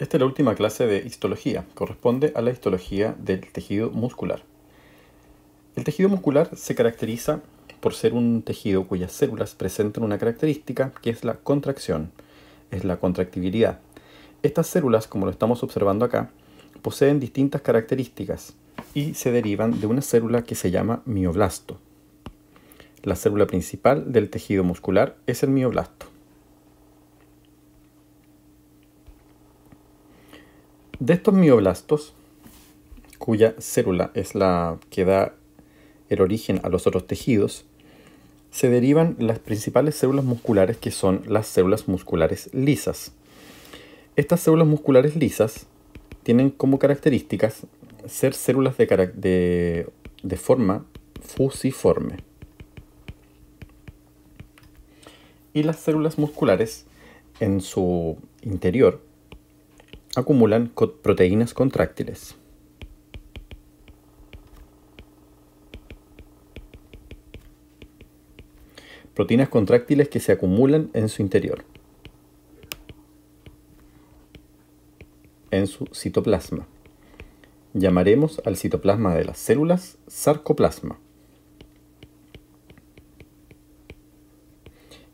Esta es la última clase de histología. Corresponde a la histología del tejido muscular. El tejido muscular se caracteriza por ser un tejido cuyas células presentan una característica que es la contracción, es la contractibilidad. Estas células, como lo estamos observando acá, poseen distintas características y se derivan de una célula que se llama mioblasto. La célula principal del tejido muscular es el mioblasto. De estos mioblastos, cuya célula es la que da el origen a los otros tejidos, se derivan las principales células musculares, que son las células musculares lisas. Estas células musculares lisas tienen como características ser células de forma fusiforme. Y las células musculares en su interior acumulan proteínas contráctiles. Proteínas contráctiles que se acumulan en su interior, en su citoplasma. Llamaremos al citoplasma de las células sarcoplasma.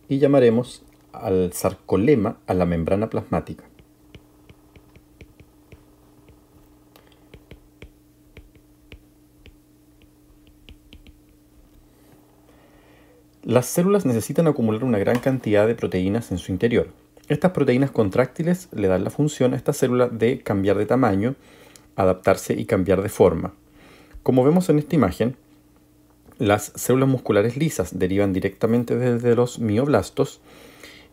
Y llamaremos al sarcolema a la membrana plasmática. Las células necesitan acumular una gran cantidad de proteínas en su interior. Estas proteínas contráctiles le dan la función a esta célula de cambiar de tamaño, adaptarse y cambiar de forma. Como vemos en esta imagen, las células musculares lisas derivan directamente desde los mioblastos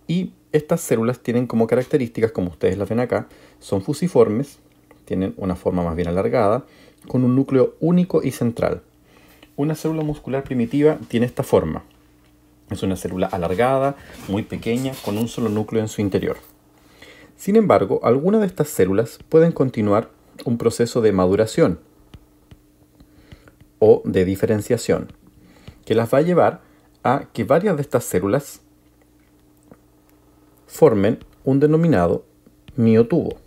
y estas células tienen como características, como ustedes las ven acá, son fusiformes, tienen una forma más bien alargada, con un núcleo único y central. Una célula muscular primitiva tiene esta forma. Es una célula alargada, muy pequeña, con un solo núcleo en su interior. Sin embargo, algunas de estas células pueden continuar un proceso de maduración o de diferenciación, que las va a llevar a que varias de estas células formen un denominado miotubo,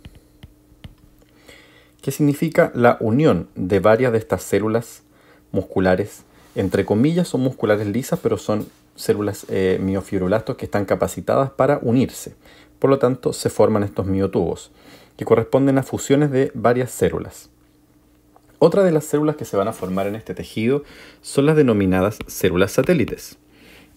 que significa la unión de varias de estas células musculares. Entre comillas son musculares lisas, pero son células miofibroblastos que están capacitadas para unirse. Por lo tanto, se forman estos miotubos, que corresponden a fusiones de varias células. Otra de las células que se van a formar en este tejido son las denominadas células satélites,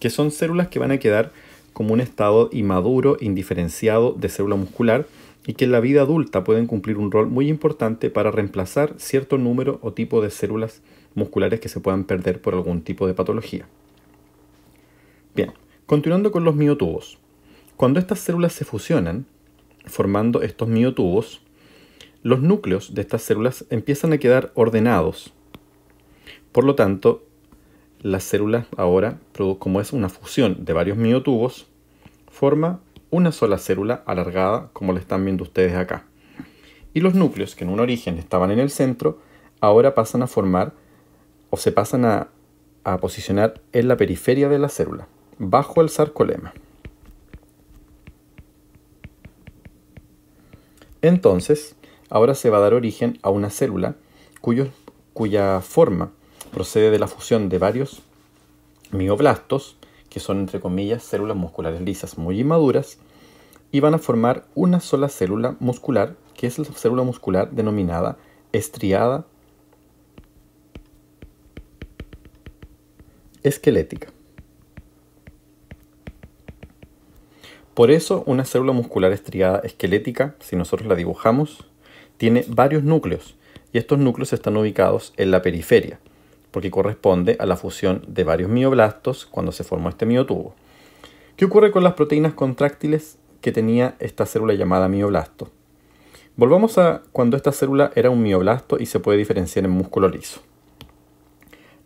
que son células que van a quedar como un estado inmaduro, indiferenciado de célula muscular, y que en la vida adulta pueden cumplir un rol muy importante para reemplazar cierto número o tipo de células musculares que se puedan perder por algún tipo de patología. Bien, continuando con los miotubos. Cuando estas células se fusionan, formando estos miotubos, los núcleos de estas células empiezan a quedar ordenados. Por lo tanto, las células ahora, como es una fusión de varios miotubos, forma una sola célula alargada, como lo están viendo ustedes acá. Y los núcleos, que en un origen estaban en el centro, ahora pasan a formar o se pasan a posicionar en la periferia de la célula, bajo el sarcolema. Entonces, ahora se va a dar origen a una célula cuya forma procede de la fusión de varios mioblastos, que son, entre comillas, células musculares lisas muy inmaduras, y van a formar una sola célula muscular, que es la célula muscular denominada estriada esquelética. Por eso, una célula muscular estriada esquelética, si nosotros la dibujamos, tiene varios núcleos, y estos núcleos están ubicados en la periferia, porque corresponde a la fusión de varios mioblastos cuando se formó este miotubo. ¿Qué ocurre con las proteínas contráctiles que tenía esta célula llamada mioblasto? Volvamos a cuando esta célula era un mioblasto y se puede diferenciar en músculo liso.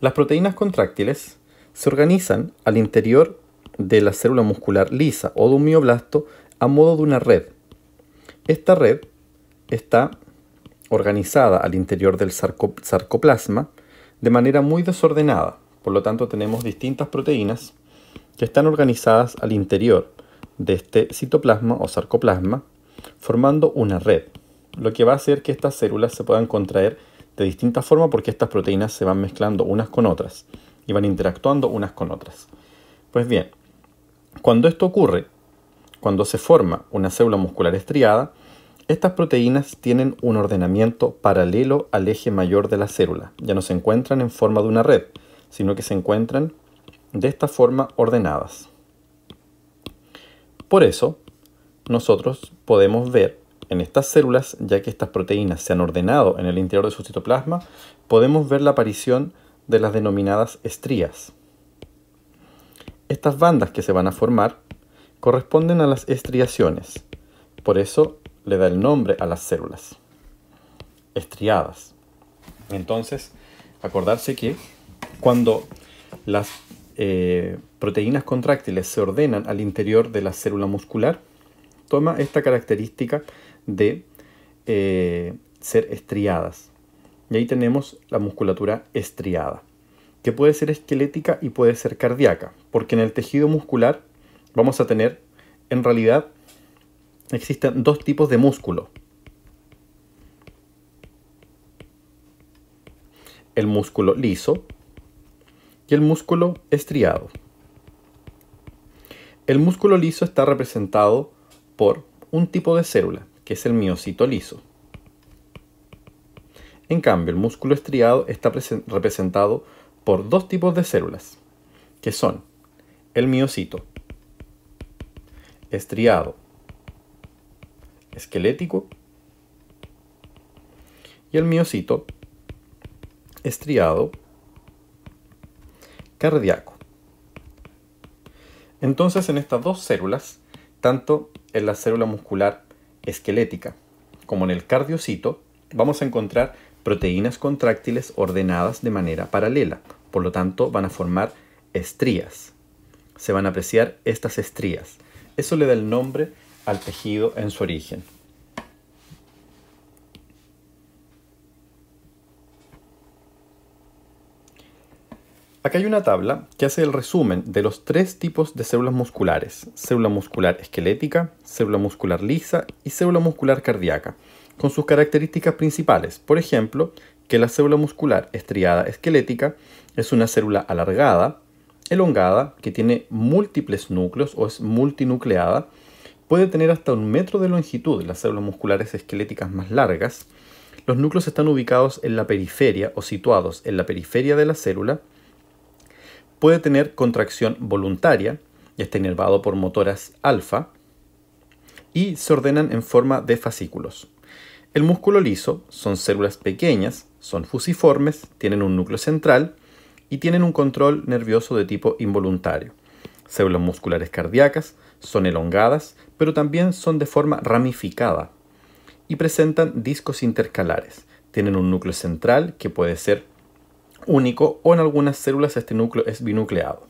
Las proteínas contráctiles se organizan al interior de la célula muscular lisa o de un mioblasto a modo de una red. Esta red está organizada al interior del sarcoplasma de manera muy desordenada. Por lo tanto, tenemos distintas proteínas que están organizadas al interior de este citoplasma o sarcoplasma formando una red, lo que va a hacer que estas células se puedan contraer de distintas formas porque estas proteínas se van mezclando unas con otras y van interactuando unas con otras. Pues bien, cuando esto ocurre, cuando se forma una célula muscular estriada, estas proteínas tienen un ordenamiento paralelo al eje mayor de la célula. Ya no se encuentran en forma de una red, sino que se encuentran de esta forma ordenadas. Por eso, nosotros podemos ver en estas células, ya que estas proteínas se han ordenado en el interior de su citoplasma, podemos ver la aparición de las denominadas estrías. Estas bandas que se van a formar corresponden a las estriaciones. Por eso le da el nombre a las células estriadas. Entonces, acordarse que cuando las proteínas contráctiles se ordenan al interior de la célula muscular, toma esta característica de ser estriadas. Y ahí tenemos la musculatura estriada, que puede ser esquelética y puede ser cardíaca, porque en el tejido muscular vamos a tener, en realidad, existen dos tipos de músculo. El músculo liso y el músculo estriado. El músculo liso está representado por un tipo de célula, que es el miocito liso. En cambio, el músculo estriado está representado por dos tipos de células, que son el miocito estriado esquelético y el miocito estriado cardíaco. Entonces, en estas dos células, tanto en la célula muscular esquelética como en el cardiocito, vamos a encontrar proteínas contráctiles ordenadas de manera paralela. Por lo tanto, van a formar estrías. Se van a apreciar estas estrías. Eso le da el nombre al tejido en su origen. Acá hay una tabla que hace el resumen de los tres tipos de células musculares: célula muscular esquelética, célula muscular lisa y célula muscular cardíaca, con sus características principales. Por ejemplo, que la célula muscular estriada esquelética es una célula alargada, elongada, que tiene múltiples núcleos o es multinucleada. Puede tener hasta 1 metro de longitud. Las células musculares esqueléticas más largas. Los núcleos están ubicados en la periferia o situados en la periferia de la célula. Puede tener contracción voluntaria y está inervado por motoras alfa. Y se ordenan en forma de fascículos. El músculo liso son células pequeñas, son fusiformes, tienen un núcleo central y tienen un control nervioso de tipo involuntario. Células musculares cardíacas son elongadas, pero también son de forma ramificada y presentan discos intercalares. Tienen un núcleo central que puede ser único o en algunas células este núcleo es binucleado.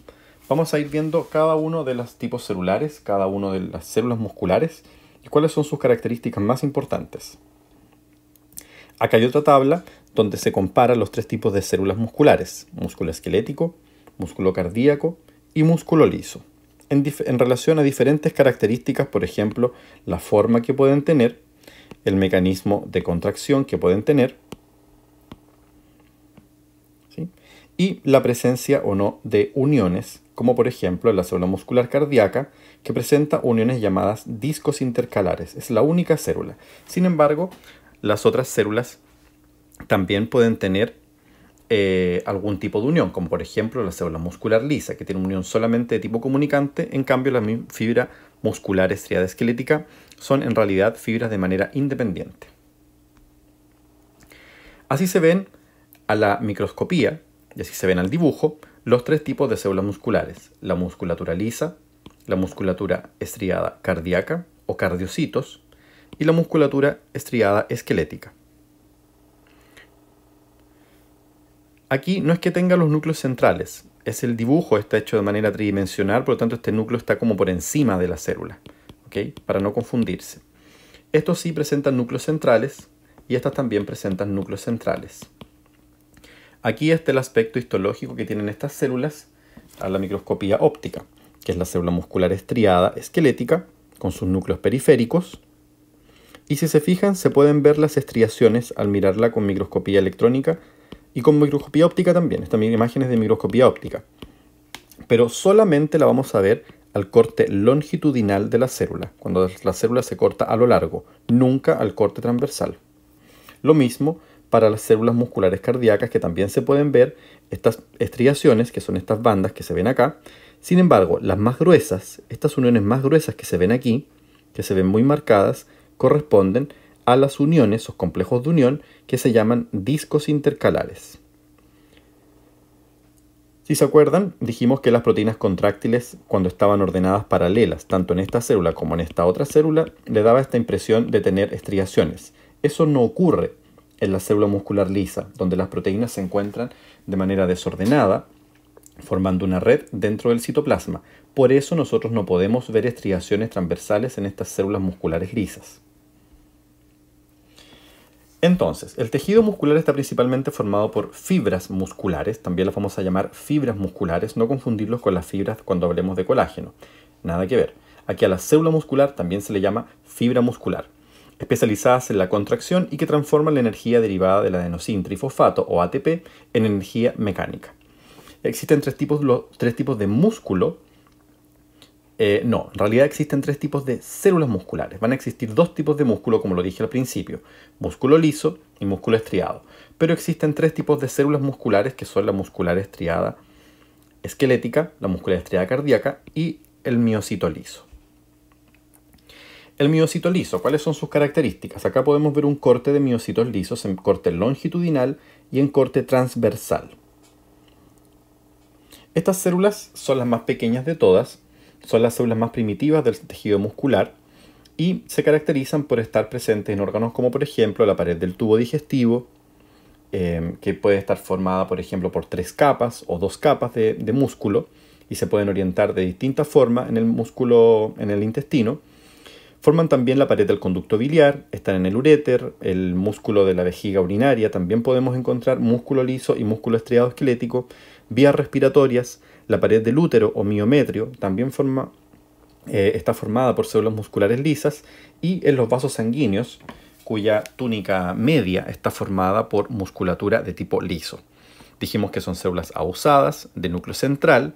Vamos a ir viendo cada uno de los tipos celulares, cada una de las células musculares y cuáles son sus características más importantes. Acá hay otra tabla donde se comparan los tres tipos de células musculares: músculo esquelético, músculo cardíaco y músculo liso, en relación a diferentes características, por ejemplo, la forma que pueden tener, el mecanismo de contracción que pueden tener, ¿sí?, y la presencia o no de uniones, como por ejemplo en la célula muscular cardíaca, que presenta uniones llamadas discos intercalares. Es la única célula. Sin embargo, las otras células también pueden tener algún tipo de unión, como por ejemplo la célula muscular lisa, que tiene una unión solamente de tipo comunicante. En cambio, la fibra muscular estriada esquelética son en realidad fibras de manera independiente. Así se ven a la microscopía y así se ven al dibujo los tres tipos de células musculares: la musculatura lisa, la musculatura estriada cardíaca o cardiocitos y la musculatura estriada esquelética. Aquí no es que tenga los núcleos centrales, es el dibujo, está hecho de manera tridimensional, por lo tanto este núcleo está como por encima de la célula, ¿ok?, para no confundirse. Estos sí presentan núcleos centrales y estas también presentan núcleos centrales. Aquí está el aspecto histológico que tienen estas células a la microscopía óptica, que es la célula muscular estriada esquelética con sus núcleos periféricos, Y si se fijan, se pueden ver las estriaciones al mirarla con microscopía electrónica y con microscopía óptica también. Esta imagen es de microscopía óptica. Pero solamente la vamos a ver al corte longitudinal de la célula, cuando la célula se corta a lo largo, nunca al corte transversal. Lo mismo para las células musculares cardíacas, que también se pueden ver estas estriaciones, que son estas bandas que se ven acá. Sin embargo, las más gruesas, estas uniones más gruesas que se ven aquí, que se ven muy marcadas, corresponden a las uniones o complejos de unión que se llaman discos intercalares. Si se acuerdan, dijimos que las proteínas contráctiles, cuando estaban ordenadas paralelas, tanto en esta célula como en esta otra célula, le daba esta impresión de tener estriaciones. Eso no ocurre en la célula muscular lisa, donde las proteínas se encuentran de manera desordenada, formando una red dentro del citoplasma. Por eso nosotros no podemos ver estriaciones transversales en estas células musculares lisas. Entonces, el tejido muscular está principalmente formado por fibras musculares, también las vamos a llamar fibras musculares, no confundirlos con las fibras cuando hablemos de colágeno. Nada que ver. Aquí a la célula muscular también se le llama fibra muscular, especializadas en la contracción y que transforman la energía derivada del adenosín-trifosfato o ATP en energía mecánica. Existen tres tipos de músculo. En realidad existen tres tipos de células musculares. Van a existir dos tipos de músculo, como lo dije al principio, músculo liso y músculo estriado. Pero existen tres tipos de células musculares, que son la muscular estriada esquelética, la muscular estriada cardíaca y el miocito liso. El miocito liso, ¿cuáles son sus características? Acá podemos ver un corte de miocitos lisos en corte longitudinal y en corte transversal. Estas células son las más pequeñas de todas, son las células más primitivas del tejido muscular y se caracterizan por estar presentes en órganos como por ejemplo la pared del tubo digestivo, que puede estar formada por ejemplo por 3 capas o 2 capas de músculo y se pueden orientar de distintas formas en el músculo, en el intestino. Forman también la pared del conducto biliar, están en el uréter, el músculo de la vejiga urinaria, también podemos encontrar músculo liso y músculo estriado esquelético, vías respiratorias, la pared del útero o miometrio también está formada por células musculares lisas y en los vasos sanguíneos, cuya túnica media está formada por musculatura de tipo liso. Dijimos que son células abusadas de núcleo central,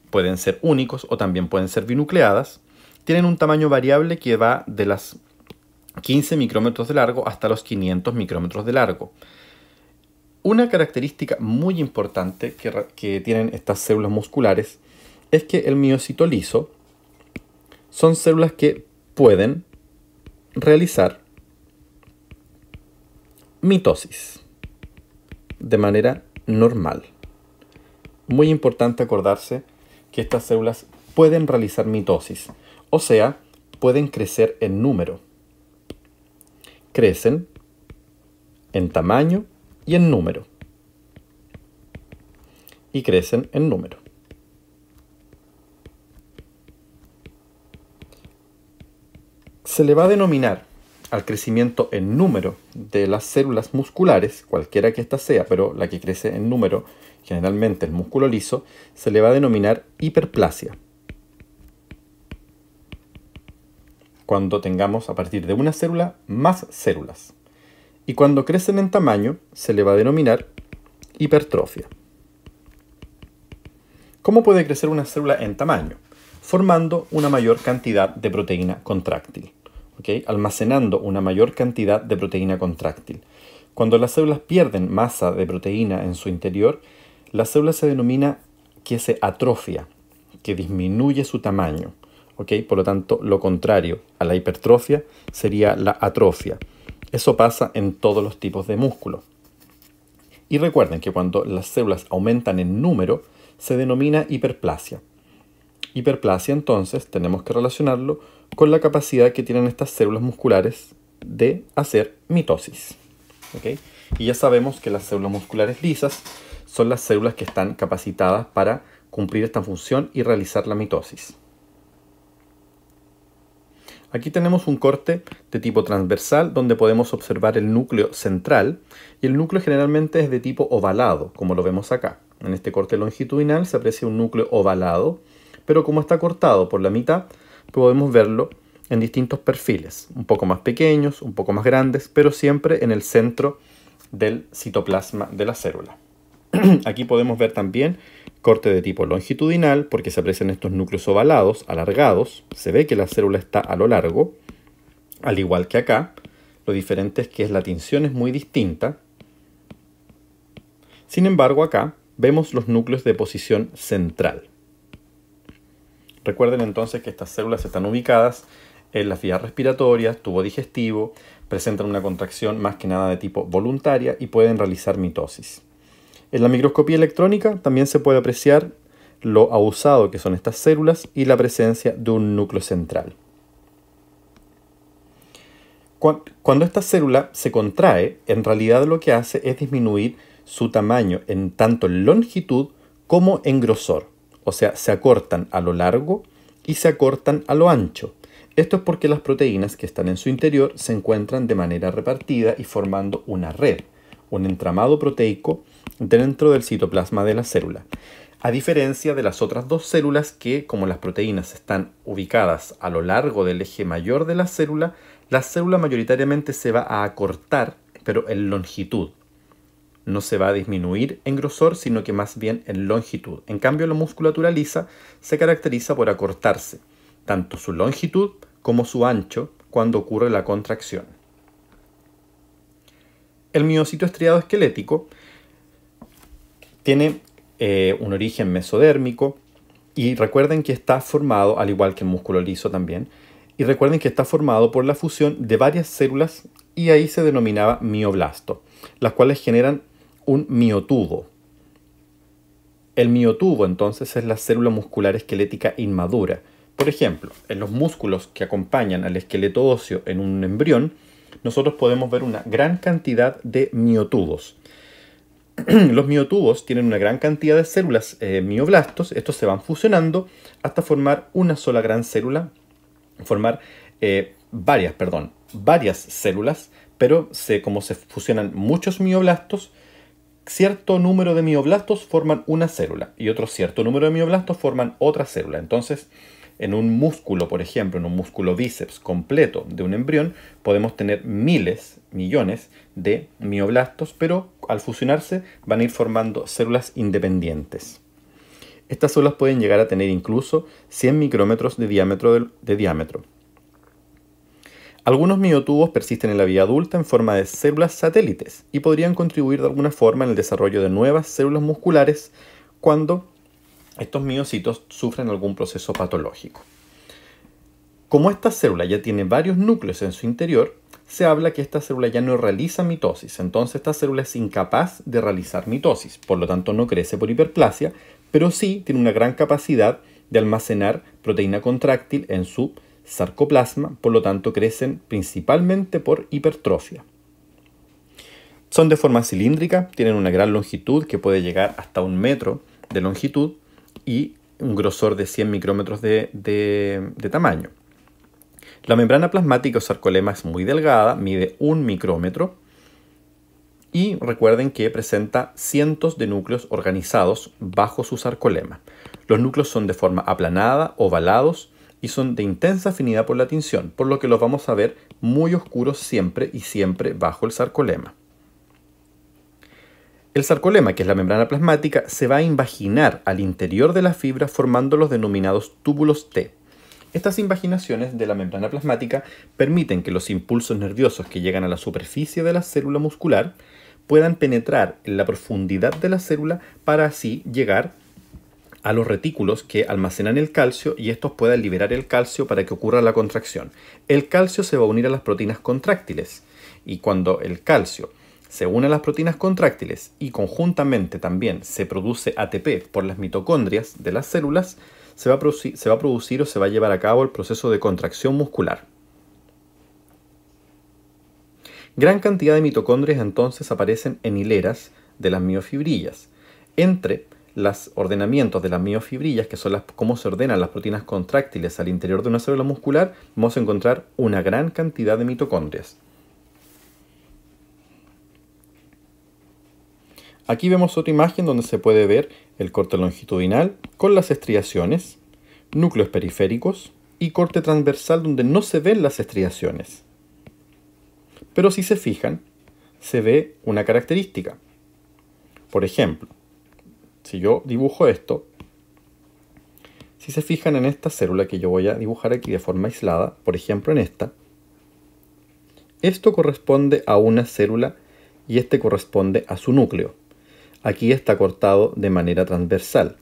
pueden ser únicos o también pueden ser binucleadas. Tienen un tamaño variable que va de las 15 micrómetros de largo hasta los 500 micrómetros de largo. Una característica muy importante que tienen estas células musculares es que el miocito liso son células que pueden realizar mitosis de manera normal. Muy importante acordarse que estas células pueden realizar mitosis, o sea, pueden crecer en número. Crecen en tamaño y en número. Y crecen en número. Se le va a denominar al crecimiento en número de las células musculares, cualquiera que ésta sea, pero la que crece en número, generalmente el músculo liso, se le va a denominar hiperplasia. Cuando tengamos a partir de una célula más células. Y cuando crecen en tamaño, se le va a denominar hipertrofia. ¿Cómo puede crecer una célula en tamaño? Formando una mayor cantidad de proteína contráctil, ¿okay? Almacenando una mayor cantidad de proteína contráctil. Cuando las células pierden masa de proteína en su interior, la célula se denomina que se atrofia, que disminuye su tamaño. ¿Okay? Por lo tanto, lo contrario a la hipertrofia sería la atrofia. Eso pasa en todos los tipos de músculo. Y recuerden que cuando las células aumentan en número, se denomina hiperplasia. Hiperplasia, entonces, tenemos que relacionarlo con la capacidad que tienen estas células musculares de hacer mitosis. ¿Okay? Y ya sabemos que las células musculares lisas son las células que están capacitadas para cumplir esta función y realizar la mitosis. Aquí tenemos un corte de tipo transversal donde podemos observar el núcleo central y el núcleo generalmente es de tipo ovalado, como lo vemos acá. En este corte longitudinal se aprecia un núcleo ovalado, pero como está cortado por la mitad, podemos verlo en distintos perfiles, un poco más pequeños, un poco más grandes, pero siempre en el centro del citoplasma de la célula. Aquí podemos ver también corte de tipo longitudinal, porque se aprecian estos núcleos ovalados, alargados. Se ve que la célula está a lo largo, al igual que acá. Lo diferente es que la tinción es muy distinta. Sin embargo, acá vemos los núcleos de posición central. Recuerden entonces que estas células están ubicadas en las vías respiratorias, tubo digestivo, presentan una contracción más que nada de tipo voluntaria y pueden realizar mitosis. En la microscopía electrónica también se puede apreciar lo abusado que son estas células y la presencia de un núcleo central. Cuando esta célula se contrae, en realidad lo que hace es disminuir su tamaño en tanto en longitud como en grosor. O sea, se acortan a lo largo y se acortan a lo ancho. Esto es porque las proteínas que están en su interior se encuentran de manera repartida y formando una red, un entramado proteico dentro del citoplasma de la célula. A diferencia de las otras dos células que, como las proteínas están ubicadas a lo largo del eje mayor de la célula mayoritariamente se va a acortar, pero en longitud. No se va a disminuir en grosor, sino que más bien en longitud. En cambio, la musculatura lisa se caracteriza por acortarse, tanto su longitud como su ancho, cuando ocurre la contracción. El miocito estriado esquelético tiene un origen mesodérmico y recuerden que está formado, al igual que el músculo liso también, y recuerden que está formado por la fusión de varias células y ahí se denominaba mioblasto, las cuales generan un miotubo. El miotubo entonces es la célula muscular esquelética inmadura. Por ejemplo, en los músculos que acompañan al esqueleto óseo en un embrión, nosotros podemos ver una gran cantidad de miotubos. Los miotubos tienen una gran cantidad de células mioblastos. Estos se van fusionando hasta formar una sola gran célula, formar varias células, pero como se fusionan muchos mioblastos, cierto número de mioblastos forman una célula y otro cierto número de mioblastos forman otra célula. Entonces, en un músculo, por ejemplo, en un músculo bíceps completo de un embrión, podemos tener miles, millones de mioblastos, pero al fusionarse van a ir formando células independientes. Estas células pueden llegar a tener incluso 100 micrómetros de diámetro. Algunos miotubos persisten en la vida adulta en forma de células satélites y podrían contribuir de alguna forma en el desarrollo de nuevas células musculares cuando estos miocitos sufren algún proceso patológico. Como esta célula ya tiene varios núcleos en su interior, se habla que esta célula ya no realiza mitosis, entonces esta célula es incapaz de realizar mitosis, por lo tanto no crece por hiperplasia, pero sí tiene una gran capacidad de almacenar proteína contráctil en su sarcoplasma, por lo tanto crecen principalmente por hipertrofia. Son de forma cilíndrica, tienen una gran longitud que puede llegar hasta 1 metro de longitud y un grosor de 100 micrómetros de tamaño. La membrana plasmática o sarcolema es muy delgada, mide 1 micrómetro y recuerden que presenta cientos de núcleos organizados bajo su sarcolema. Los núcleos son de forma aplanada, ovalados y son de intensa afinidad por la tinción, por lo que los vamos a ver muy oscuros siempre y siempre bajo el sarcolema. El sarcolema, que es la membrana plasmática, se va a invaginar al interior de la fibra formando los denominados túbulos T. Estas invaginaciones de la membrana plasmática permiten que los impulsos nerviosos que llegan a la superficie de la célula muscular puedan penetrar en la profundidad de la célula para así llegar a los retículos que almacenan el calcio y estos puedan liberar el calcio para que ocurra la contracción. El calcio se va a unir a las proteínas contráctiles y cuando el calcio se une a las proteínas contráctiles y conjuntamente también se produce ATP por las mitocondrias de las células, se va a producir o se va a llevar a cabo el proceso de contracción muscular. Gran cantidad de mitocondrias entonces aparecen en hileras de las miofibrillas. Entre los ordenamientos de las miofibrillas, que son cómo se ordenan las proteínas contráctiles al interior de una célula muscular, vamos a encontrar una gran cantidad de mitocondrias. Aquí vemos otra imagen donde se puede ver el corte longitudinal con las estriaciones, núcleos periféricos y corte transversal donde no se ven las estriaciones. Pero si se fijan, se ve una característica. Por ejemplo, si yo dibujo esto, si se fijan en esta célula que yo voy a dibujar aquí de forma aislada, por ejemplo en esta, esto corresponde a una célula y este corresponde a su núcleo. Aquí está cortado de manera transversal.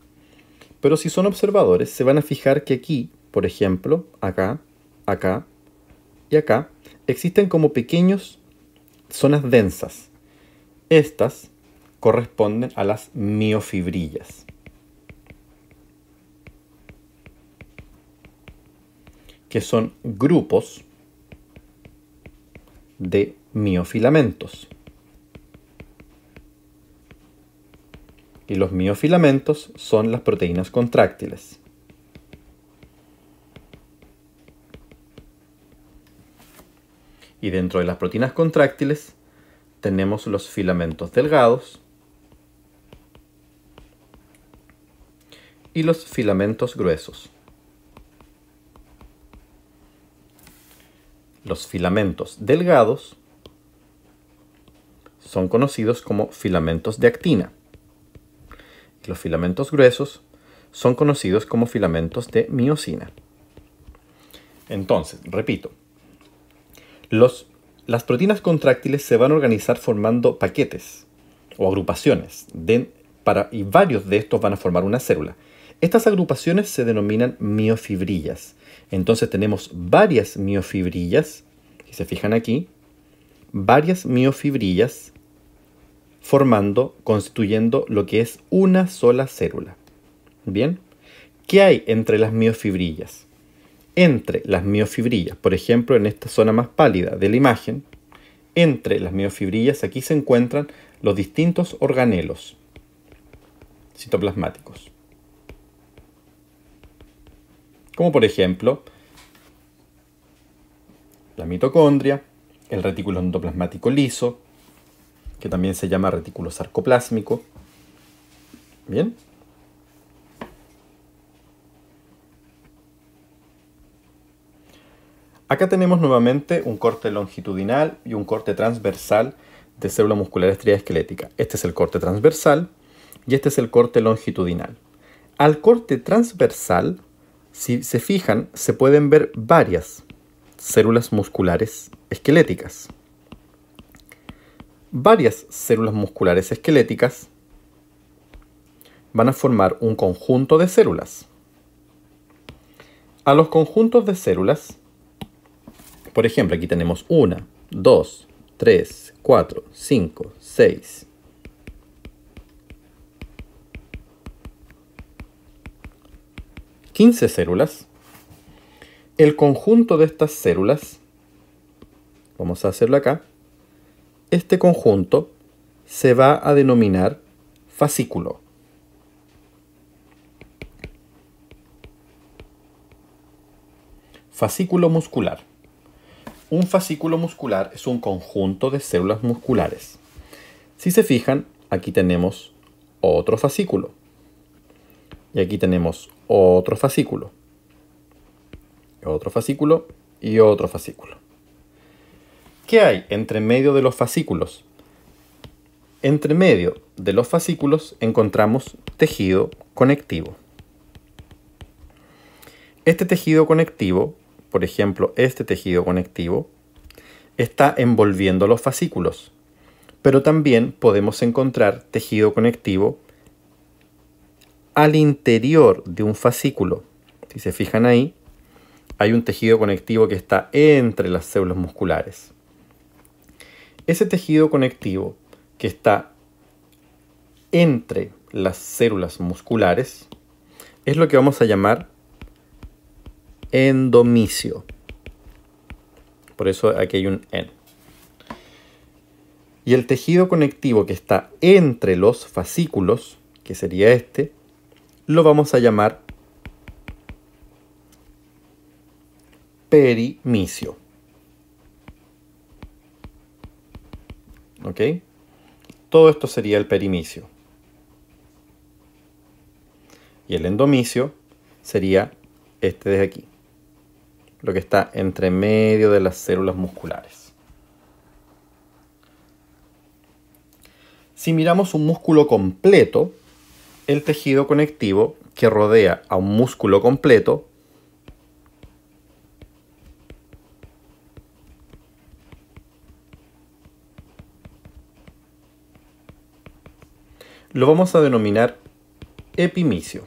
Pero si son observadores, se van a fijar que aquí, por ejemplo, acá, acá y acá, existen como pequeñas zonas densas. Estas corresponden a las miofibrillas, que son grupos de miofilamentos. Y los miofilamentos son las proteínas contráctiles. Y dentro de las proteínas contráctiles tenemos los filamentos delgados y los filamentos gruesos. Los filamentos delgados son conocidos como filamentos de actina. Y los filamentos gruesos son conocidos como filamentos de miosina. Entonces, repito, las proteínas contráctiles se van a organizar formando paquetes o agrupaciones y varios de estos van a formar una célula. Estas agrupaciones se denominan miofibrillas. Entonces tenemos varias miofibrillas, si se fijan aquí, varias miofibrillas constituyendo lo que es una sola célula. Bien, ¿qué hay entre las miofibrillas? Entre las miofibrillas, por ejemplo, en esta zona más pálida de la imagen, entre las miofibrillas aquí se encuentran los distintos organelos citoplasmáticos. Como por ejemplo, la mitocondria, el retículo endoplasmático liso, que también se llama retículo sarcoplásmico. Bien. Acá tenemos nuevamente un corte longitudinal y un corte transversal de célula muscular estriada esquelética. Este es el corte transversal y este es el corte longitudinal. Al corte transversal, si se fijan, se pueden ver varias células musculares esqueléticas. Varias células musculares esqueléticas van a formar un conjunto de células. A los conjuntos de células, por ejemplo, aquí tenemos 1, 2, 3, 4, 5, 6. 15 células. El conjunto de estas células, vamos a hacerlo acá, este conjunto se va a denominar fascículo. Fascículo muscular. Un fascículo muscular es un conjunto de células musculares. Si se fijan, aquí tenemos otro fascículo. Y aquí tenemos otro fascículo. Otro fascículo y otro fascículo. ¿Qué hay entre medio de los fascículos? Entre medio de los fascículos encontramos tejido conectivo. Este tejido conectivo, por ejemplo, este tejido conectivo, está envolviendo los fascículos. Pero también podemos encontrar tejido conectivo al interior de un fascículo. Si se fijan ahí, hay un tejido conectivo que está entre las células musculares. Ese tejido conectivo que está entre las células musculares es lo que vamos a llamar endomisio. Por eso aquí hay un N. Y el tejido conectivo que está entre los fascículos, que sería este, lo vamos a llamar perimisio. ¿Ok? Todo esto sería el perimisio. Y el endomisio sería este de aquí. lo que está entre medio de las células musculares. Si miramos un músculo completo, el tejido conectivo que rodea a un músculo completo lo vamos a denominar epimicio,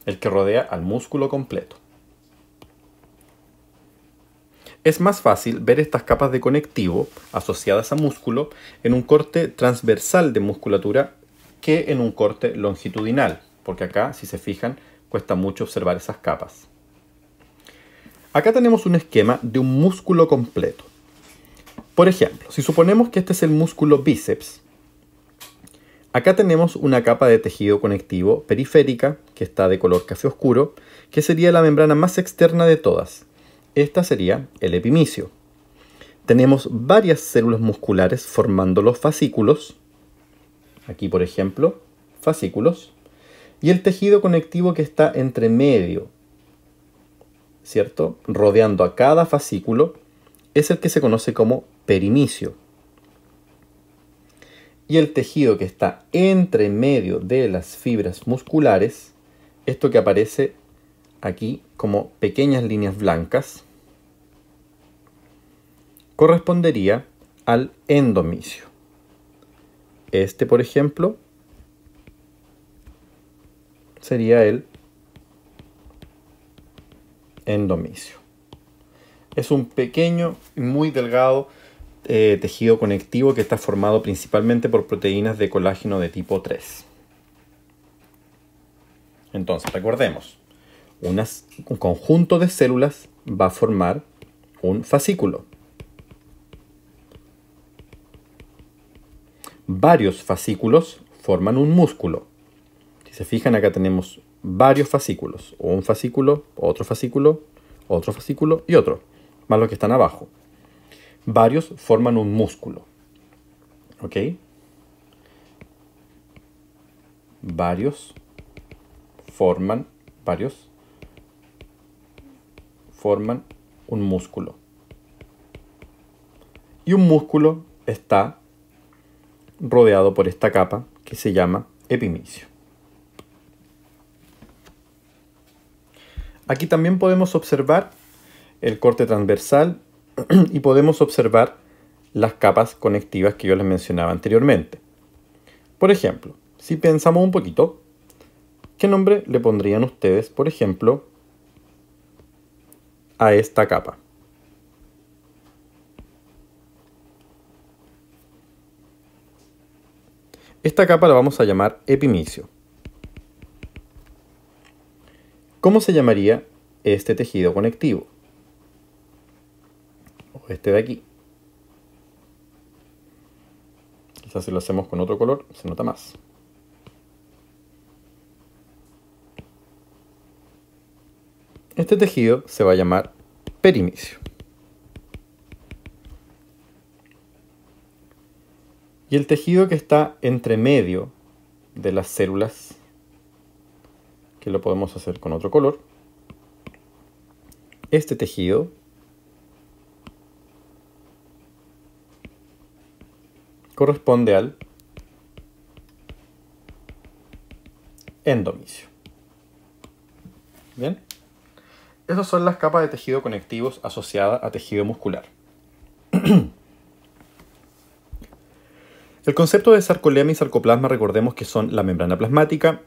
el que rodea al músculo completo. Es más fácil ver estas capas de conectivo asociadas a músculo en un corte transversal de musculatura que en un corte longitudinal, porque acá, si se fijan, cuesta mucho observar esas capas. Acá tenemos un esquema de un músculo completo. Por ejemplo, si suponemos que este es el músculo bíceps, acá tenemos una capa de tejido conectivo periférica, que está de color café oscuro, que sería la membrana más externa de todas. Esta sería el epimicio. Tenemos varias células musculares formando los fascículos. Aquí, por ejemplo, fascículos. Y el tejido conectivo que está entre medio, ¿cierto? Rodeando a cada fascículo, es el que se conoce como perimicio. Y el tejido que está entre medio de las fibras musculares, esto que aparece aquí como pequeñas líneas blancas, correspondería al endomicio. Este, por ejemplo, sería el endomicio. Es un pequeño y muy delgado tejido conectivo que está formado principalmente por proteínas de colágeno de tipo 3. Entonces, recordemos, un conjunto de células va a formar un fascículo. Varios fascículos forman un músculo. Si se fijan, acá tenemos varios fascículos. Un fascículo, otro fascículo, otro fascículo y otro, más los que están abajo. Varios forman un músculo. ¿Ok? Varios forman un músculo. Y un músculo está rodeado por esta capa que se llama epimicio. Aquí también podemos observar el corte transversal y podemos observar las capas conectivas que yo les mencionaba anteriormente. Por ejemplo, si pensamos un poquito, ¿qué nombre le pondrían ustedes, por ejemplo, a esta capa? Esta capa la vamos a llamar epimicio. ¿Cómo se llamaría este tejido conectivo? O este de aquí. Quizás si lo hacemos con otro color se nota más. Este tejido se va a llamar perimicio. Y el tejido que está entre medio de las células, que lo podemos hacer con otro color, este tejido corresponde al endomicio. Bien, esas son las capas de tejido conectivos asociadas a tejido muscular. El concepto de sarcolema y sarcoplasma, recordemos que son la membrana plasmática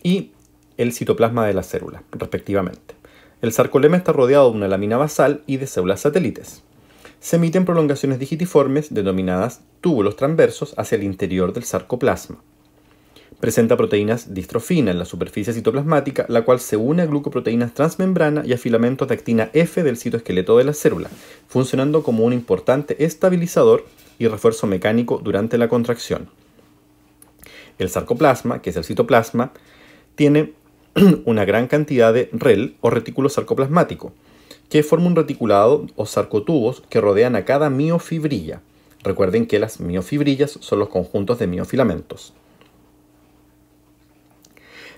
y el citoplasma de la célula, respectivamente. El sarcolema está rodeado de una lámina basal y de células satélites. Se emiten prolongaciones digitiformes denominadas túbulos transversos hacia el interior del sarcoplasma. Presenta proteínas distrofina en la superficie citoplasmática, la cual se une a glucoproteínas transmembrana y a filamentos de actina F del citoesqueleto de la célula, funcionando como un importante estabilizador y refuerzo mecánico durante la contracción. El sarcoplasma, que es el citoplasma, tiene una gran cantidad de REL o retículo sarcoplasmático, que forma un reticulado o sarcotubos que rodean a cada miofibrilla. Recuerden que las miofibrillas son los conjuntos de miofilamentos.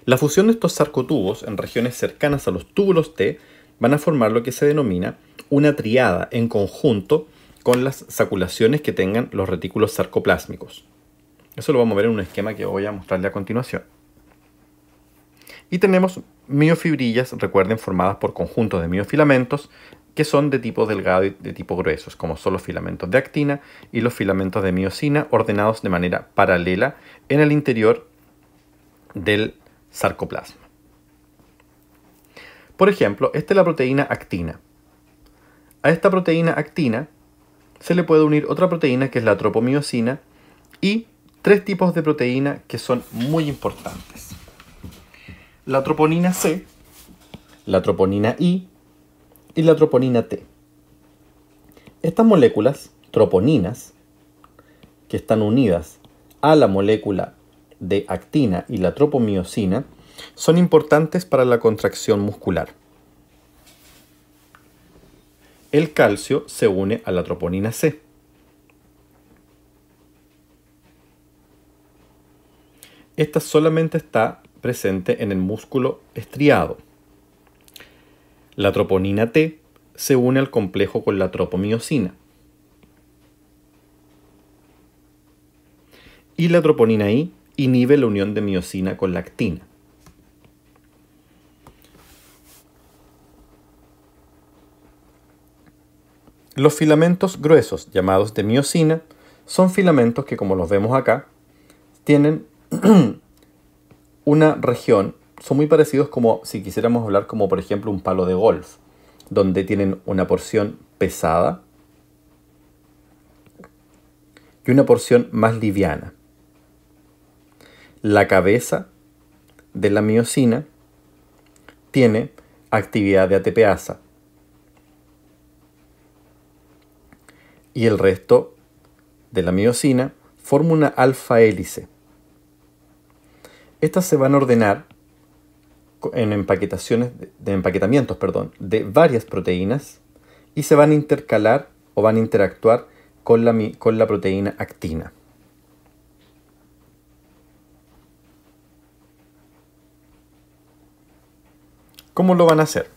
La fusión de estos sarcotubos en regiones cercanas a los túbulos T van a formar lo que se denomina una triada en conjunto con las saculaciones que tengan los retículos sarcoplásmicos. Eso lo vamos a ver en un esquema que voy a mostrarle a continuación. Y tenemos miofibrillas, recuerden, formadas por conjuntos de miofilamentos que son de tipo delgado y de tipo gruesos, como son los filamentos de actina y los filamentos de miosina, ordenados de manera paralela en el interior del sarcoplasma. Por ejemplo, esta es la proteína actina. A esta proteína actina se le puede unir otra proteína que es la tropomiosina y tres tipos de proteína que son muy importantes: la troponina C, la troponina I y la troponina T. Estas moléculas, troponinas, que están unidas a la molécula de actina y la tropomiosina, son importantes para la contracción muscular. El calcio se une a la troponina C. Esta solamente está presente en el músculo estriado. La troponina T se une al complejo con la tropomiosina. Y la troponina I inhibe la unión de miosina con la actina. Los filamentos gruesos, llamados de miosina, son filamentos que, como los vemos acá, tienen una región, son muy parecidos como si quisiéramos hablar como por ejemplo un palo de golf, donde tienen una porción pesada y una porción más liviana. La cabeza de la miosina tiene actividad de ATPasa y el resto de la miosina forma una alfa hélice. Estas se van a ordenar en empaquetamientos de varias proteínas y se van a intercalar o van a interactuar con la proteína actina. ¿Cómo lo van a hacer?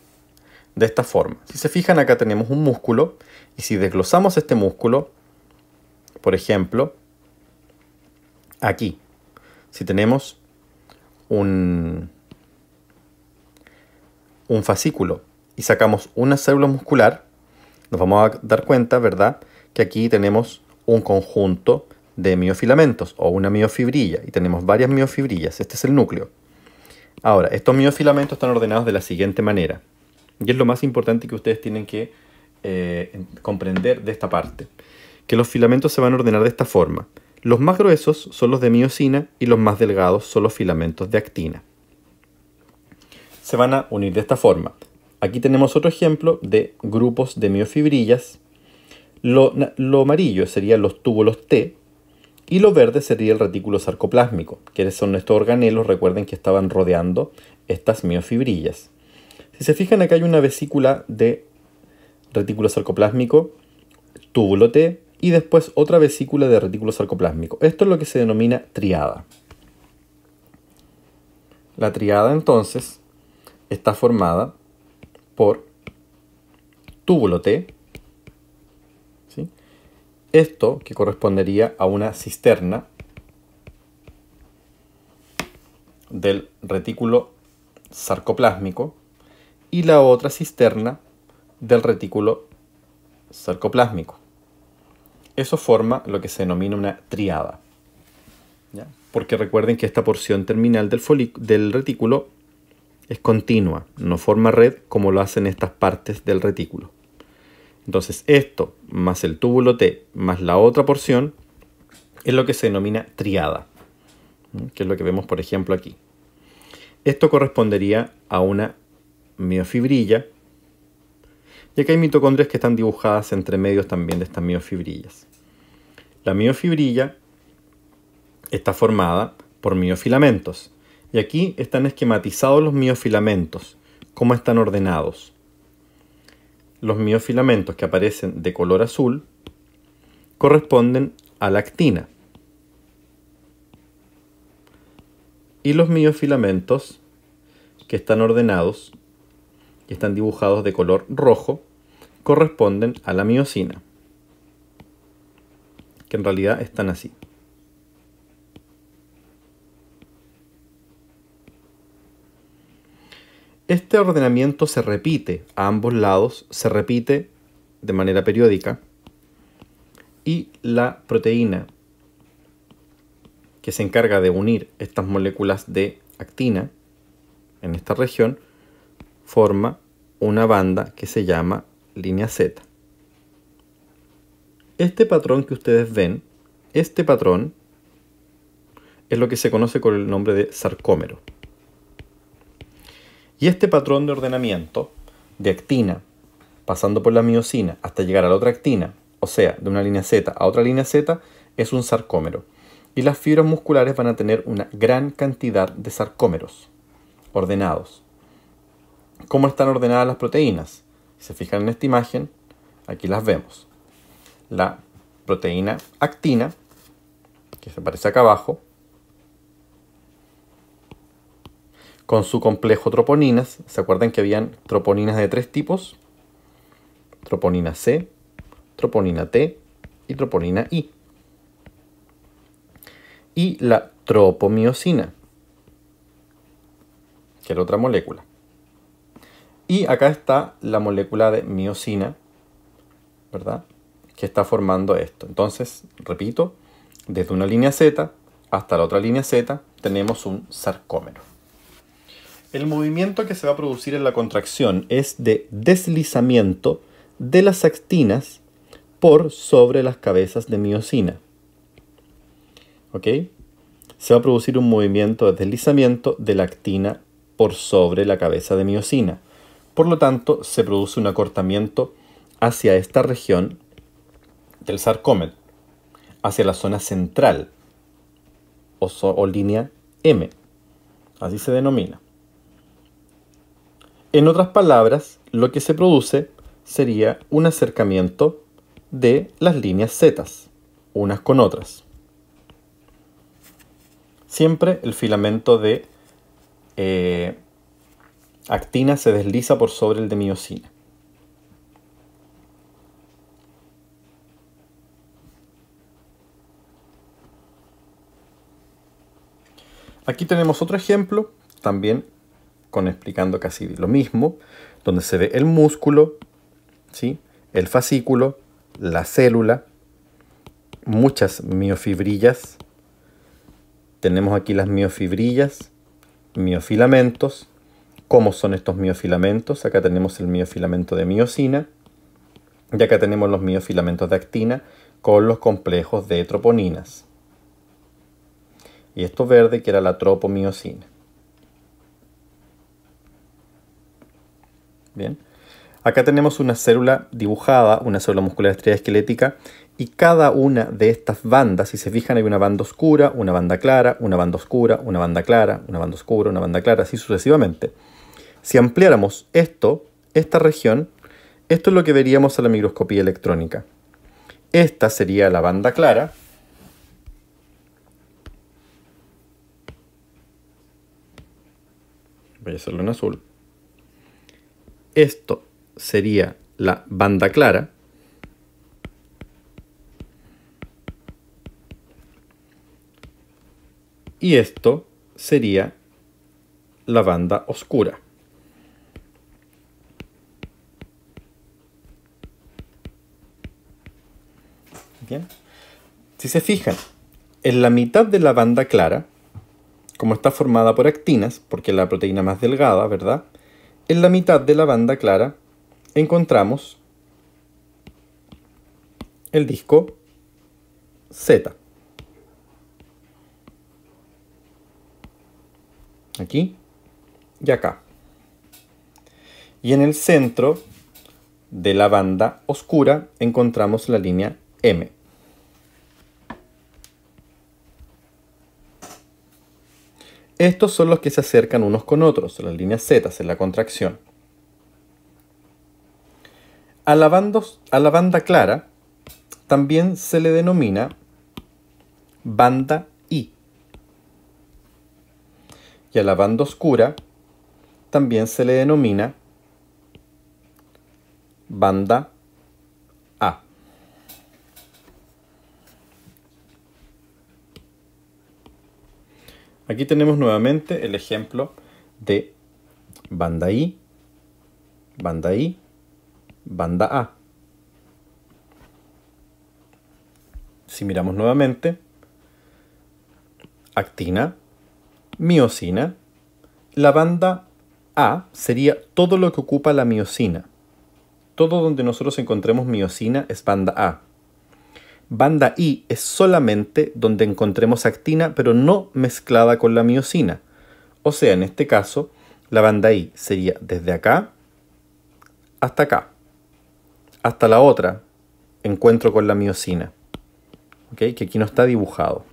De esta forma. Si se fijan, acá tenemos un músculo y si desglosamos este músculo, por ejemplo, aquí, si tenemos un fascículo y sacamos una célula muscular, nos vamos a dar cuenta, ¿verdad?, que aquí tenemos un conjunto de miofilamentos o una miofibrilla y tenemos varias miofibrillas. Este es el núcleo. Ahora, estos miofilamentos están ordenados de la siguiente manera, y es lo más importante que ustedes tienen que comprender de esta parte, que los filamentos se van a ordenar de esta forma. Los más gruesos son los de miosina y los más delgados son los filamentos de actina. Se van a unir de esta forma. Aquí tenemos otro ejemplo de grupos de miofibrillas. Lo amarillo serían los túbulos T y lo verde sería el retículo sarcoplásmico, que son estos organelos, recuerden, que estaban rodeando estas miofibrillas. Si se fijan, acá hay una vesícula de retículo sarcoplásmico, túbulo T, y después otra vesícula de retículo sarcoplásmico. Esto es lo que se denomina triada. La triada, entonces, está formada por túbulo T, ¿sí?, esto que correspondería a una cisterna del retículo sarcoplásmico y la otra cisterna del retículo sarcoplásmico. Eso forma lo que se denomina una triada, ¿ya? Porque recuerden que esta porción terminal del retículo es continua, no forma red como lo hacen estas partes del retículo. Entonces esto, más el túbulo T, más la otra porción, es lo que se denomina triada, que es lo que vemos por ejemplo aquí. Esto correspondería a una miofibrilla, y aquí hay mitocondrias que están dibujadas entre medios también de estas miofibrillas. La miofibrilla está formada por miofilamentos, y aquí están esquematizados los miofilamentos, cómo están ordenados. Los miofilamentos que aparecen de color azul corresponden a la actina. Y los miofilamentos que están ordenados y están dibujados de color rojo, corresponden a la miosina, que en realidad están así. Este ordenamiento se repite a ambos lados, se repite de manera periódica, y la proteína que se encarga de unir estas moléculas de actina en esta región forma una banda que se llama línea Z. Este patrón que ustedes ven, este patrón es lo que se conoce con el nombre de sarcómero. Y este patrón de ordenamiento de actina, pasando por la miosina hasta llegar a la otra actina, o sea, de una línea Z a otra línea Z, es un sarcómero. Y las fibras musculares van a tener una gran cantidad de sarcómeros ordenados. ¿Cómo están ordenadas las proteínas? Si se fijan en esta imagen, aquí las vemos. La proteína actina, que se aparece acá abajo, con su complejo troponinas. ¿Se acuerdan que habían troponinas de 3 tipos? Troponina C, troponina T y troponina I. Y la tropomiosina, que es la otra molécula. Y acá está la molécula de miosina, ¿verdad?, que está formando esto. Entonces, repito, desde una línea Z hasta la otra línea Z tenemos un sarcómero. El movimiento que se va a producir en la contracción es de deslizamiento de las actinas por sobre las cabezas de miosina. ¿Ok? Se va a producir un movimiento de deslizamiento de la actina por sobre la cabeza de miosina. Por lo tanto, se produce un acortamiento hacia esta región del sarcómero, hacia la zona central, o línea M. Así se denomina. En otras palabras, lo que se produce sería un acercamiento de las líneas Z, unas con otras. Siempre el filamento de actina se desliza por sobre el de miosina. Aquí tenemos otro ejemplo, también explicando casi lo mismo, donde se ve el músculo, ¿sí?, el fascículo, la célula, muchas miofibrillas. Tenemos aquí las miofibrillas, miofilamentos. ¿Cómo son estos miofilamentos? Acá tenemos el miofilamento de miosina y acá tenemos los miofilamentos de actina con los complejos de troponinas. Y esto verde que era la tropomiosina. Bien. Acá tenemos una célula dibujada, una célula muscular estriada esquelética, y cada una de estas bandas, si se fijan, hay una banda oscura, una banda clara, una banda oscura, una banda clara, una banda oscura, una banda clara, así sucesivamente. Si ampliáramos esta región, esto es lo que veríamos a la microscopía electrónica. Esta sería la banda clara. Voy a hacerlo en azul. Esto sería la banda clara. Y esto sería la banda oscura. Bien. Si se fijan, en la mitad de la banda clara, como está formada por actinas, porque es la proteína más delgada, ¿verdad?, en la mitad de la banda clara encontramos el disco Z. Aquí y acá. Y en el centro de la banda oscura encontramos la línea M. Estos son los que se acercan unos con otros, las líneas Z en la contracción. A la banda clara también se le denomina banda I. Y a la banda oscura también se le denomina banda A. Aquí tenemos nuevamente el ejemplo de banda I, banda I, banda A. Si miramos nuevamente, actina, miosina, la banda A sería todo lo que ocupa la miosina. Todo donde nosotros encontremos miosina es banda A. Banda I es solamente donde encontremos actina, pero no mezclada con la miosina. O sea, en este caso, la banda I sería desde acá hasta acá. Hasta la otra encuentro con la miosina. ¿Okay? Que aquí no está dibujado.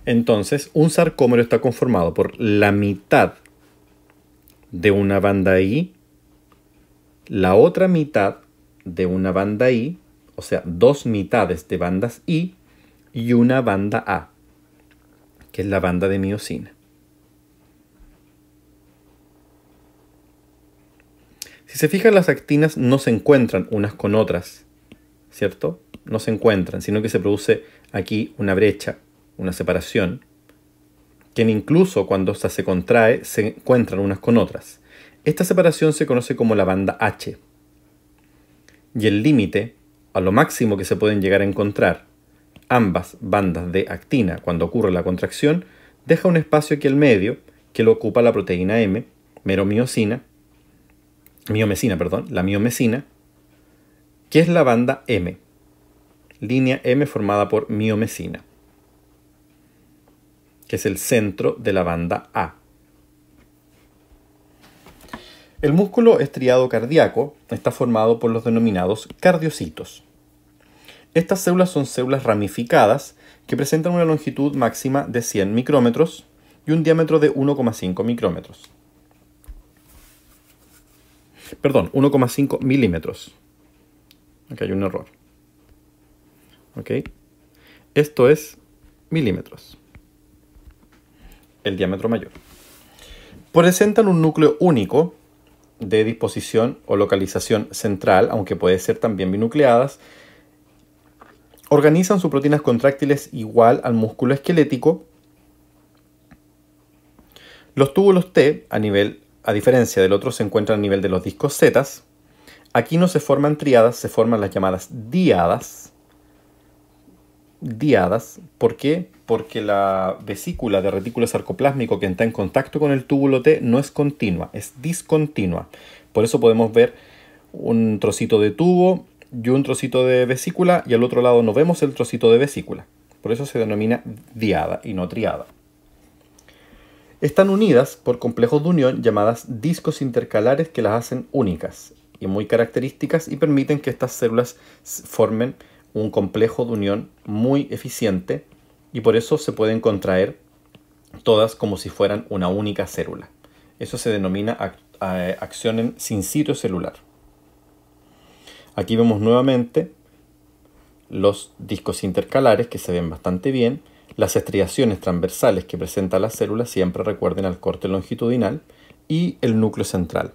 Entonces, un sarcómero está conformado por la mitad de una banda I, la otra mitad de una banda I, o sea, dos mitades de bandas I y una banda A, que es la banda de miosina. Si se fijan, las actinas no se encuentran unas con otras, ¿cierto? No se encuentran, sino que se produce aquí una brecha, una separación, que incluso cuando esta se contrae, se encuentran unas con otras. Esta separación se conoce como la banda H. Y el límite, a lo máximo que se pueden llegar a encontrar ambas bandas de actina cuando ocurre la contracción, deja un espacio aquí al medio que lo ocupa la proteína M, miomesina, la miomesina, que es la banda M, línea M formada por miomesina, que es el centro de la banda A. El músculo estriado cardíaco está formado por los denominados cardiocitos. Estas células son células ramificadas que presentan una longitud máxima de 100 micrómetros y un diámetro de 1,5 micrómetros. Perdón, 1,5 milímetros. Aquí hay un error. ¿Ok? Esto es milímetros. El diámetro mayor. Presentan un núcleo único de disposición o localización central, aunque puede ser también binucleadas. Organizan sus proteínas contráctiles igual al músculo esquelético. Los túbulos T, a diferencia del otro, se encuentran a nivel de los discos Z. Aquí no se forman triadas, se forman las llamadas diadas. ¿Por qué? Porque la vesícula de retículo sarcoplásmico que está en contacto con el túbulo T no es continua, es discontinua. Por eso podemos ver un trocito de tubo y un trocito de vesícula, y al otro lado no vemos el trocito de vesícula. Por eso se denomina diada y no triada. Están unidas por complejos de unión llamadas discos intercalares que las hacen únicas y muy características y permiten que estas células formen un complejo de unión muy eficiente, y por eso se pueden contraer todas como si fueran una única célula. Eso se denomina acción en sincitio celular. Aquí vemos nuevamente los discos intercalares que se ven bastante bien, las estriaciones transversales que presenta la célula, siempre recuerden al corte longitudinal, y el núcleo central.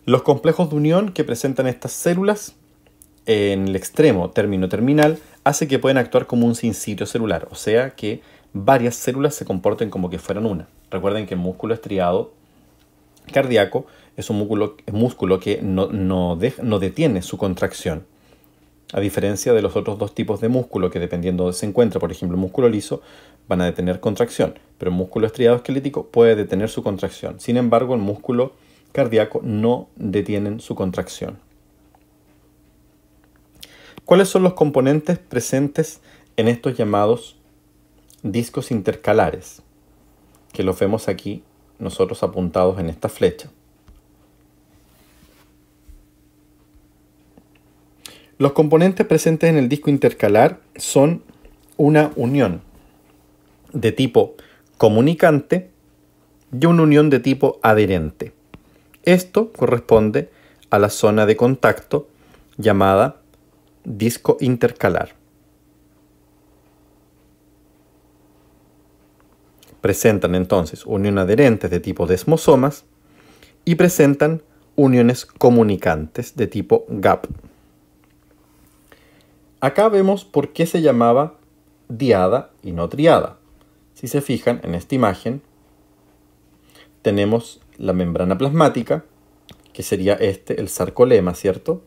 Los complejos de unión que presentan estas células en el extremo término terminal hace que pueden actuar como un sincitio celular, o sea que varias células se comporten como que fueran una. Recuerden que el músculo estriado cardíaco es un músculo que no detiene su contracción, a diferencia de los otros dos tipos de músculo que, dependiendo de donde se encuentra, por ejemplo el músculo liso, van a detener contracción, pero el músculo estriado esquelético puede detener su contracción. Sin embargo, el músculo cardíaco no detiene su contracción. ¿Cuáles son los componentes presentes en estos llamados discos intercalares? Que los vemos aquí nosotros apuntados en esta flecha. Los componentes presentes en el disco intercalar son una unión de tipo comunicante y una unión de tipo adherente. Esto corresponde a la zona de contacto llamada disco intercalar. Presentan entonces unión adherentes de tipo desmosomas y presentan uniones comunicantes de tipo gap. Acá vemos por qué se llamaba diada y no triada. Si se fijan en esta imagen, tenemos la membrana plasmática, que sería el sarcolema, ¿cierto?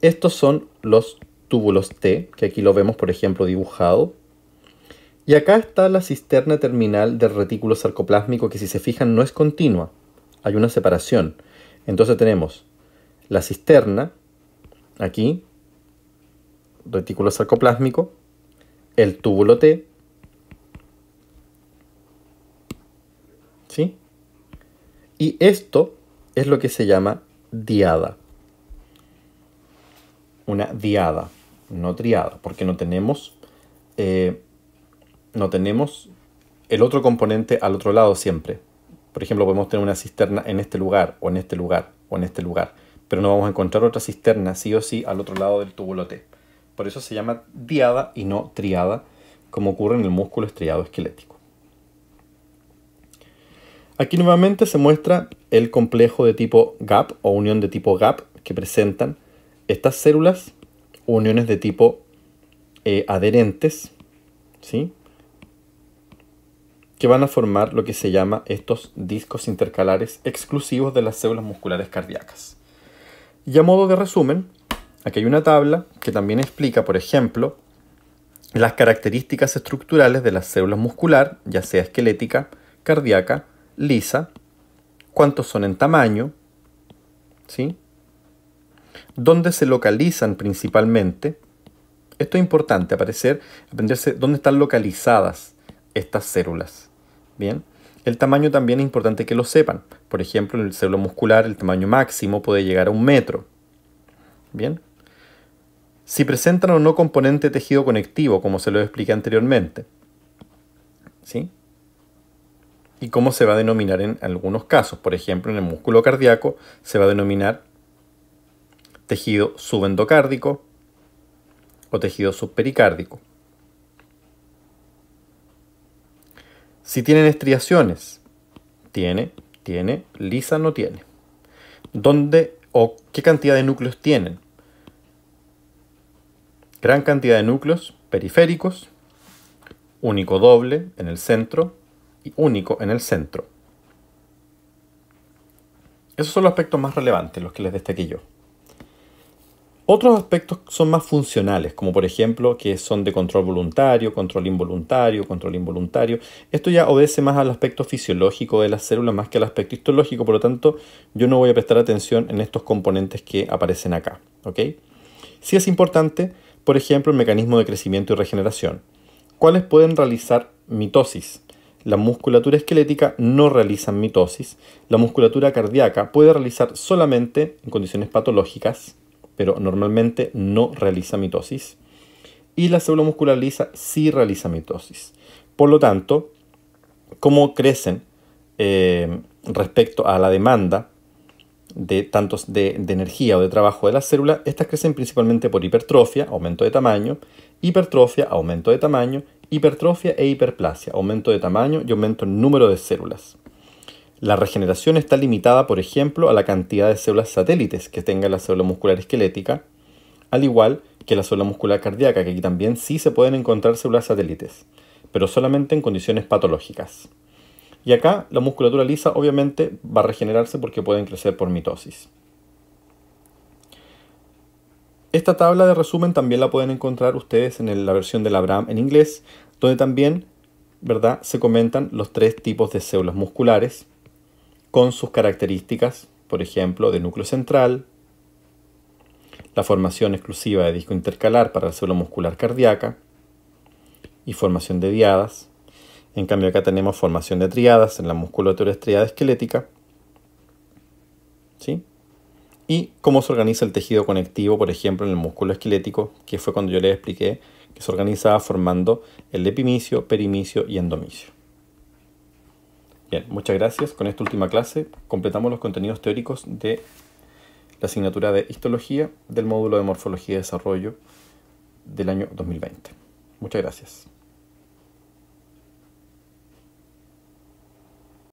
Estos son los túbulos T, que aquí lo vemos, por ejemplo, dibujado. Y acá está la cisterna terminal del retículo sarcoplásmico, que si se fijan no es continua, hay una separación. Entonces tenemos la cisterna, aquí, retículo sarcoplásmico, el túbulo T, ¿sí? Y esto es lo que se llama diada. Una diada, no triada, porque no tenemos el otro componente al otro lado siempre. Por ejemplo, podemos tener una cisterna en este lugar, o en este lugar, o en este lugar, pero no vamos a encontrar otra cisterna sí o sí al otro lado del túbulo T. Por eso se llama diada y no triada, como ocurre en el músculo estriado esquelético. Aquí nuevamente se muestra el complejo de tipo gap o unión de tipo gap que presentan estas células, uniones de tipo adherentes, ¿sí? Que van a formar lo que se llama estos discos intercalares exclusivos de las células musculares cardíacas. Y a modo de resumen, aquí hay una tabla que también explica, por ejemplo, las características estructurales de las células muscular, ya sea esquelética, cardíaca, lisa, cuántos son en tamaño, ¿sí? Dónde se localizan principalmente. Esto es importante, aprenderse dónde están localizadas estas células. Bien, el tamaño también es importante que lo sepan. Por ejemplo, en el célula muscular el tamaño máximo puede llegar a 1 metro. Bien, si presentan o no componente tejido conectivo, como se lo expliqué anteriormente, ¿sí? Y cómo se va a denominar en algunos casos. Por ejemplo, en el músculo cardíaco se va a denominar tejido subendocárdico o tejido subpericárdico. Si tienen estriaciones, tiene, lisa no tiene. ¿Dónde o qué cantidad de núcleos tienen? Gran cantidad de núcleos periféricos, único doble en el centro y único en el centro. Esos son los aspectos más relevantes, los que les destaqué yo. Otros aspectos son más funcionales, como por ejemplo que son de control voluntario, control involuntario. Esto ya obedece más al aspecto fisiológico de las células más que al aspecto histológico, por lo tanto yo no voy a prestar atención en estos componentes que aparecen acá, ¿ok? Sí es importante, por ejemplo, el mecanismo de crecimiento y regeneración. ¿Cuáles pueden realizar mitosis? La musculatura esquelética no realiza mitosis. La musculatura cardíaca puede realizar solamente en condiciones patológicas, pero normalmente no realiza mitosis. Y la célula muscular lisa sí realiza mitosis. Por lo tanto, ¿cómo crecen respecto a la demanda de energía o de trabajo de las células? Estas crecen principalmente por hipertrofia, aumento de tamaño, hipertrofia, aumento de tamaño, hipertrofia e hiperplasia, aumento de tamaño y aumento en número de células. La regeneración está limitada, por ejemplo, a la cantidad de células satélites que tenga la célula muscular esquelética, al igual que la célula muscular cardíaca, que aquí también sí se pueden encontrar células satélites, pero solamente en condiciones patológicas. Y acá la musculatura lisa obviamente va a regenerarse porque pueden crecer por mitosis. Esta tabla de resumen también la pueden encontrar ustedes en la versión de la Abraham en inglés, donde también, ¿verdad?, se comentan los 3 tipos de células musculares, con sus características, por ejemplo, de núcleo central, la formación exclusiva de disco intercalar para la célula muscular cardíaca y formación de diadas. En cambio acá tenemos formación de triadas en la musculatura estriada esquelética, ¿sí? Y cómo se organiza el tejido conectivo, por ejemplo, en el músculo esquelético, que fue cuando yo les expliqué que se organizaba formando el epimicio, perimicio y endomicio. Bien, muchas gracias. Con esta última clase completamos los contenidos teóricos de la asignatura de histología del módulo de morfología y desarrollo del año 2020. Muchas gracias.